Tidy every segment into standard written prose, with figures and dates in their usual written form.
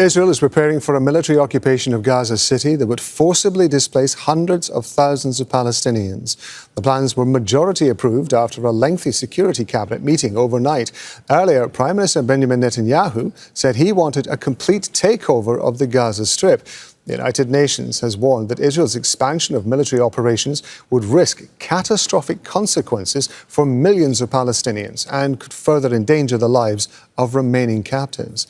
Israel is preparing for a military occupation of Gaza City that would forcibly displace hundreds of thousands of Palestinians. The plans were majority approved after a lengthy security cabinet meeting overnight. Earlier, Prime Minister Benjamin Netanyahu said he wanted a complete takeover of the Gaza Strip. The United Nations has warned that Israel's expansion of military operations would risk catastrophic consequences for millions of Palestinians and could further endanger the lives of remaining captives.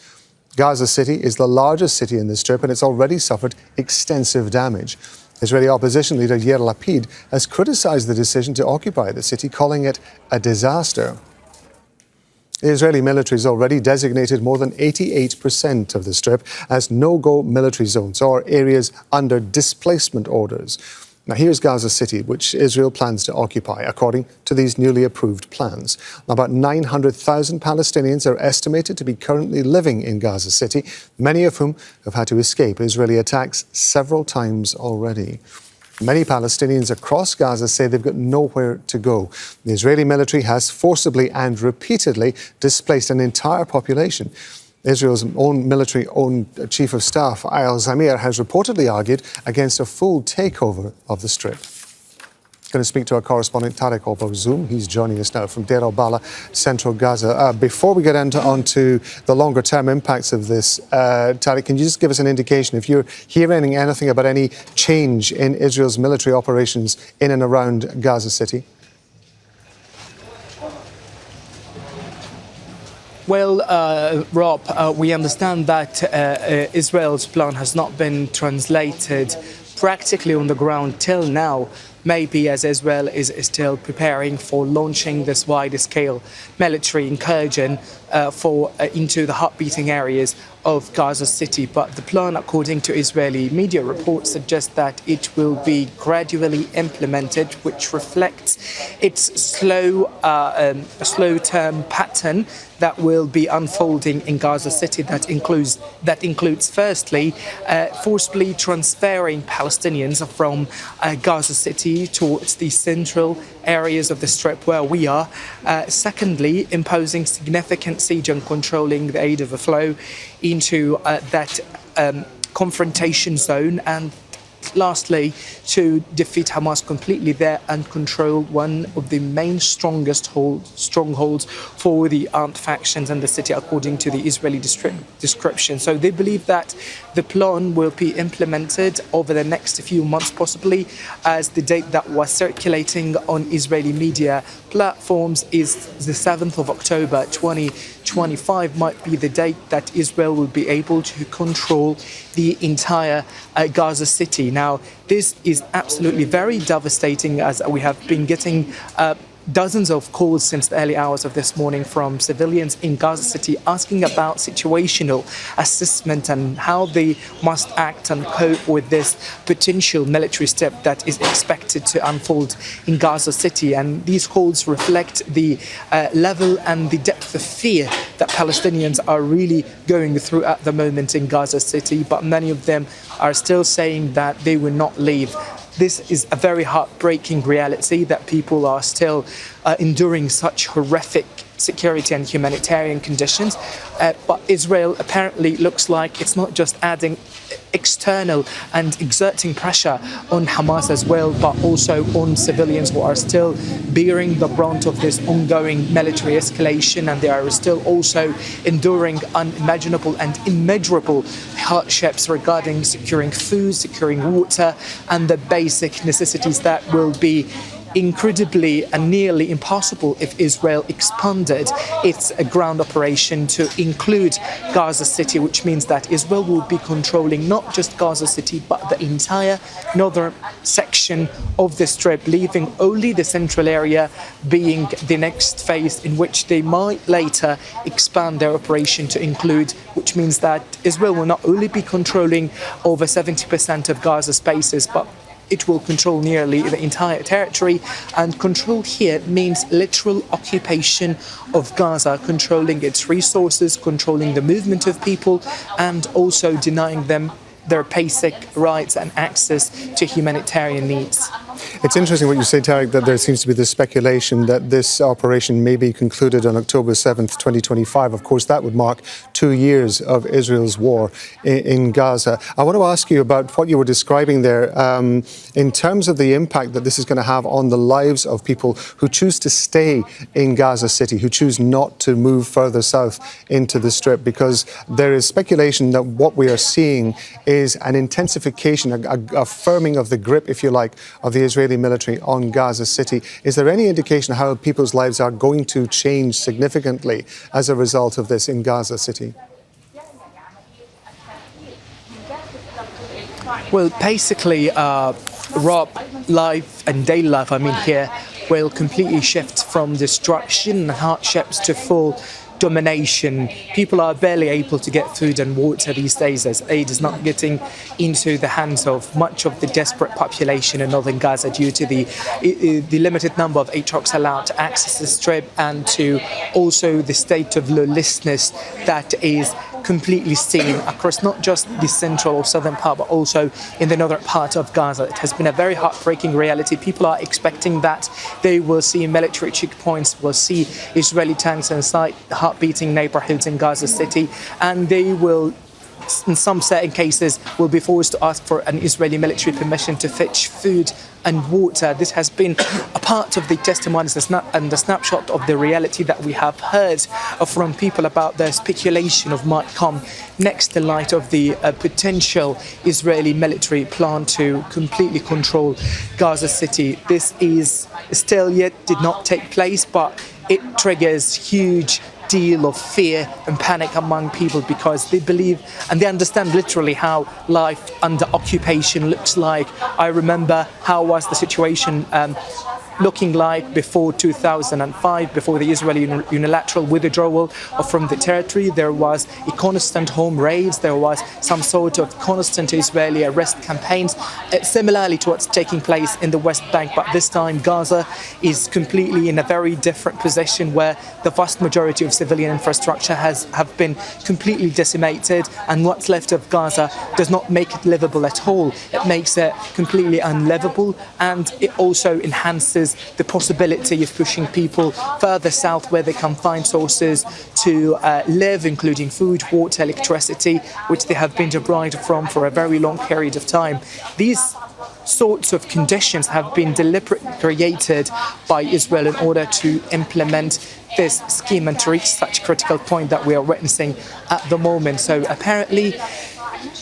Gaza City is the largest city in the Strip and it's already suffered extensive damage. Israeli opposition leader Yair Lapid has criticised the decision to occupy the city, calling it a disaster. The Israeli military has already designated more than 88% of the Strip as no-go military zones or areas under displacement orders. Now, here's Gaza City, which Israel plans to occupy, according to these newly approved plans. About 900,000 Palestinians are estimated to be currently living in Gaza City, many of whom have had to escape Israeli attacks several times already. Many Palestinians across Gaza say they've got nowhere to go. The Israeli military has forcibly and repeatedly displaced an entire population. Israel's own military-owned Chief of Staff, Azzoum, has reportedly argued against a full takeover of the Strip. Going to speak to our correspondent Tareq of Azzoum. He's joining us now from Deir al-Balah, central Gaza. Before we get onto the longer-term impacts of this, Tareq, can you just give us an indication if you're hearing anything about any change in Israel's military operations in and around Gaza City? Well, Rob, we understand that Israel's plan has not been translated practically on the ground till now, maybe as Israel is still preparing for launching this wide-scale military incursion into the heart-beating areas of Gaza City. But the plan, according to Israeli media reports, suggests that it will be gradually implemented, which reflects its slow-term pattern that will be unfolding in Gaza City. That includes firstly, forcibly transferring Palestinians from Gaza City towards the central areas of the Strip where we are. Secondly, imposing significant siege and controlling the aid of the flow into that confrontation zone, and lastly, to defeat Hamas completely there and control one of the main strongholds for the armed factions in the city, according to the Israeli description. So they believe that the plan will be implemented over the next few months, possibly, as the date that was circulating on Israeli media platforms is the 7th of October 2025 might be the date that Israel will be able to control the entire Gaza City. Now, this is absolutely very devastating, as we have been getting dozens of calls since the early hours of this morning from civilians in Gaza City asking about situational assessment and how they must act and cope with this potential military step that is expected to unfold in Gaza City. And these calls reflect the level and the depth of fear that Palestinians are really going through at the moment in Gaza City, but many of them are still saying that they will not leave. This is a very heartbreaking reality that people are still enduring such horrific security and humanitarian conditions. But Israel apparently looks like it's not just adding external and exerting pressure on Hamas as well, but also on civilians who are still bearing the brunt of this ongoing military escalation, and they are still also enduring unimaginable and immeasurable hardships regarding securing food, securing water, and the basic necessities that will be incredibly and nearly impossible if Israel expanded its ground operation to include Gaza City, which means that Israel will be controlling not just Gaza City but the entire northern section of the Strip, leaving only the central area being the next phase in which they might later expand their operation to include, which means that Israel will not only be controlling over 70% of Gaza spaces, but it will control nearly the entire territory, and control here means literal occupation of Gaza, controlling its resources, controlling the movement of people, and also denying them their basic rights and access to humanitarian needs. It's interesting what you say, Tareq, that there seems to be this speculation that this operation may be concluded on October 7th, 2025. Of course, that would mark 2 years of Israel's war in Gaza. I want to ask you about what you were describing there in terms of the impact that this is going to have on the lives of people who choose to stay in Gaza City, who choose not to move further south into the Strip, because there is speculation that what we are seeing is an intensification, a firming of the grip, if you like, of the Israeli military on Gaza City. Is there any indication how people's lives are going to change significantly as a result of this in Gaza City? Well, basically, Rob, life and daily life, here, will completely shift from destruction and hardships to full domination. People are barely able to get food and water these days, as aid is not getting into the hands of much of the desperate population in northern Gaza due to the limited number of aid trucks allowed to access the Strip, and to also the state of lawlessness that is completely seen across not just the central or southern part, but also in the northern part of Gaza. It has been a very heartbreaking reality. People are expecting that they will see military checkpoints, will see Israeli tanks inside heart-beating neighborhoods in Gaza City, and they will, in some certain cases, will be forced to ask for an Israeli military permission to fetch food and water. This has been a part of the testimonies and the snapshot of the reality that we have heard from people about the speculation of might come next to light of the potential Israeli military plan to completely control Gaza City. This is still yet did not take place, but it triggers huge deal of fear and panic among people, because they believe and they understand literally how life under occupation looks like. I remember how was the situation looking like before 2005, before the Israeli unilateral withdrawal from the territory. There was a constant home raids, there was some sort of constant Israeli arrest campaigns, similarly to what's taking place in the West Bank. But this time Gaza is completely in a very different position, where the vast majority of civilian infrastructure have been completely decimated, and what's left of Gaza does not make it livable at all. It makes it completely unlivable, and it also enhances the possibility of pushing people further south, where they can find sources to live, including food, water, electricity, which they have been deprived from for a very long period of time. These sorts of conditions have been deliberately created by Israel in order to implement this scheme and to reach such critical point that we are witnessing at the moment. So apparently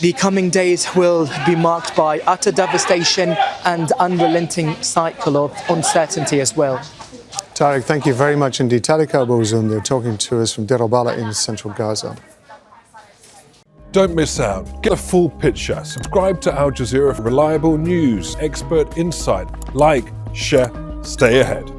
the coming days will be marked by utter devastation and unrelenting cycle of uncertainty as well. Tareq, thank you very much indeed. Tareq Azzoum, they're talking to us from Deir al-Balah in central Gaza. Don't miss out. Get a full picture. Subscribe to Al Jazeera for reliable news, expert insight. Like, share, stay ahead.